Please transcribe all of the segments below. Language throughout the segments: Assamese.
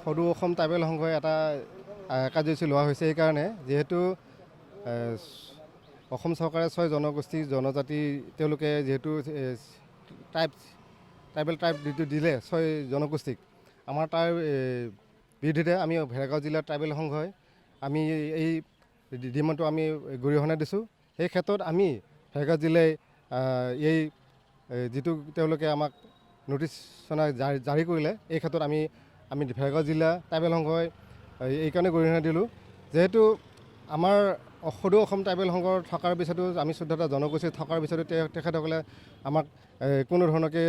সদৌ অসম ট্ৰাইবেল সংঘই এটা কাৰ্যসূচী লোৱা হৈছে সেইকাৰণে যিহেতু অসম চৰকাৰে 6 জনগোষ্ঠী জনজাতি তেওঁলোকে যিহেতু ট্ৰাইবেল যিটো দিলে 6 জনগোষ্ঠীক আমাৰ তাৰ বিৰুদ্ধে আমি ভেৰগাঁও জিলাৰ ট্ৰাইবেল সংঘই আমি এই ডিমাণ্ডটো আমি গৰিহণা দিছোঁ। সেই ক্ষেত্ৰত আমি ভেৰগাঁও জিলাই এই যিটো তেওঁলোকে আমাক নটিছ জাৰি কৰিলে এই ক্ষেত্ৰত আমি ভেৰগাঁও জিলা ট্ৰাইবেল সংঘই এইকাৰণে গৰিহণা দিলোঁ যিহেতু আমাৰ সদৌ অসম ট্ৰাইবেল সংঘৰ থকাৰ পিছতো আমি 14টা জনগোষ্ঠী থকাৰ পিছতো তেখেতসকলে আমাক কোনো ধৰণকে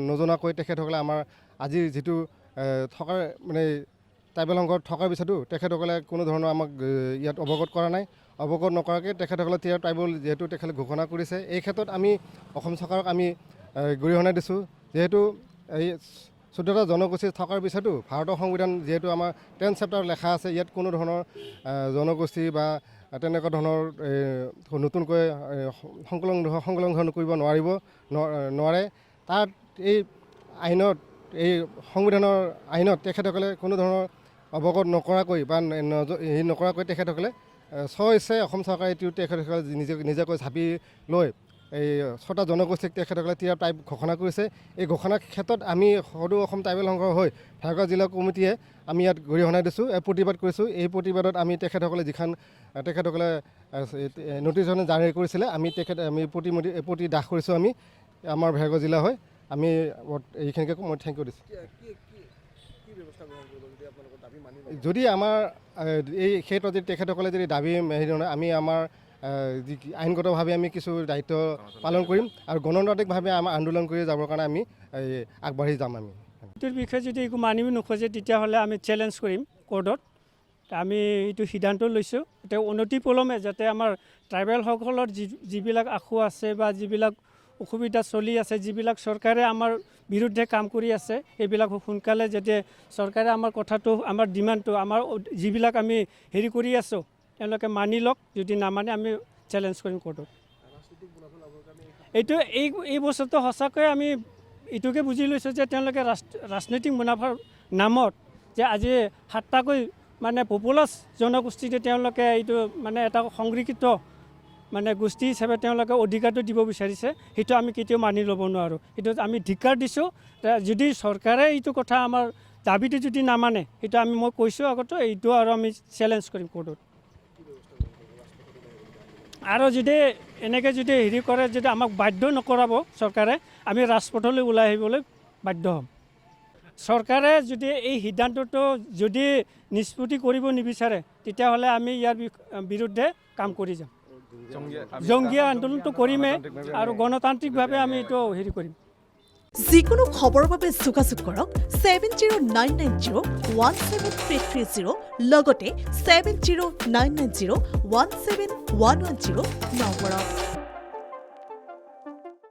নজনাকৈ তেখেতসকলে আমাৰ আজি যিটো থকাৰ মানে ট্ৰাইবেল সংঘত থকাৰ পিছতো তেখেতসকলে কোনো ধৰণৰ আমাক ইয়াত অৱগত কৰা নাই। অৱগত নকৰাকৈ তেখেতসকলে ট্ৰাইবেল যিহেতু তেখেতে ঘোষণা কৰিছে এই ক্ষেত্ৰত আমি অসম চৰকাৰক আমি গৰিহণা দিছোঁ যিহেতু এই 14টা জনগোষ্ঠী থকাৰ পিছতো ভাৰতৰ সংবিধান যিহেতু আমাৰ 10 চেপ্টাৰ লেখা আছে ইয়াত কোনো ধৰণৰ জনগোষ্ঠী বা তেনেকুৱা ধৰণৰ নতুনকৈ সংলগ্ন কৰিব নোৱাৰে। তাত এই আইনত এই সংবিধানৰ আইনত তেখেতসকলে কোনো ধৰণৰ অৱগত নকৰাকৈ বা হেৰি নকৰাকৈ তেখেতসকলে স্বইচ্ছাই অসম চৰকাৰে এইটো তেখেতসকলে নিজাকৈ ঝাপি লৈ এই 6টা জনগোষ্ঠীক তেখেতসকলে ট্ৰাইব ঘোষণা কৰিছে। এই ঘোষণাৰ ক্ষেত্ৰত আমি সদৌ অসম ট্ৰাইবেল সংঘৰ হৈ ভেৰগাঁও জিলা কমিটিয়ে আমি ইয়াত গৰিহণা দিছোঁ প্ৰতিবাদ কৰিছোঁ। এই প্ৰতিবাদত আমি তেখেতসকলে যিখন তেখেতসকলে নটিছখন জাৰি কৰিছিলে আমি প্ৰতি দাস কৰিছোঁ। আমি আমাৰ ভেৰগাঁও জিলা হয় আমি এইখিনিকে মই থেংক ইউ দিছোঁ। যদি আমাৰ এই ক্ষেত্ৰত যদি তেখেতসকলে যদি দাবী হেৰি নহয় আমি আমাৰ আইনগতভাৱে আমি কিছু দায়িত্ব পালন কৰিম আৰু গণতান্ত্ৰিকভাৱে আমাৰ আন্দোলন কৰি যাবৰ কাৰণে আমি আগবাঢ়ি যাম। আমি এইটোৰ বিষয়ে যদি একো মানিব নোখোজে তেতিয়াহ'লে আমি চেলেঞ্জ কৰিম কোৰ্টত। আমি এইটো সিদ্ধান্ত লৈছোঁ এতিয়া অনতিপলমে যাতে আমাৰ ট্ৰাইবেলসকলৰ যিবিলাক আশু আছে বা যিবিলাক অসুবিধা চলি আছে যিবিলাক চৰকাৰে আমাৰ বিৰুদ্ধে কাম কৰি আছে এইবিলাক সোনকালে যাতে চৰকাৰে আমাৰ কথাটো আমাৰ ডিমাণ্ডটো আমাৰ যিবিলাক আমি হেৰি কৰি আছোঁ তেওঁলোকে মানি লওক। যদি নামানে আমি চেলেঞ্জ কৰিম কোৰ্টত। এইটো এই বছৰটো সঁচাকৈ আমি এইটোকে বুজি লৈছোঁ যে তেওঁলোকে ৰাজনৈতিক মুনাফাৰ নামত যে আজি 7টাকৈ মানে পপুলাছ জনগোষ্ঠীতে তেওঁলোকে এইটো মানে এটা সংৰক্ষিত মানে গোষ্ঠী হিচাপে তেওঁলোকে অধিকাৰটো দিব বিচাৰিছে সেইটো আমি কেতিয়াও মানি ল'ব নোৱাৰোঁ। সেইটো আমি ধিক্কাৰ দিছোঁ। যদি চৰকাৰে এইটো কথা আমাৰ দাবীটো যদি নামানে সেইটো মই কৈছোঁ আগতে এইটো আৰু আমি চেলেঞ্জ কৰিম কোৰ্টত। আৰু যদি এনেকৈ যদি হেৰি কৰে যদি আমাক বাধ্য নকৰাব চৰকাৰে আমি ৰাজপথলৈ ওলাই আহিবলৈ বাধ্য হ'ম। চৰকাৰে যদি এই সিদ্ধান্তটো যদি নিষ্পত্তি কৰিব নিবিচাৰে তেতিয়াহ'লে আমি ইয়াৰ বিৰুদ্ধে কাম কৰি যাম। জংগীয়া আন্দোলনটো কৰিমেই আৰু গণতান্ত্ৰিকভাৱে আমি এইটো হেৰি কৰিম। যিকোনো খবৰৰ বাবে যোগাযোগ কৰক 7099017330 লগতে 7099017110 নম্বৰত।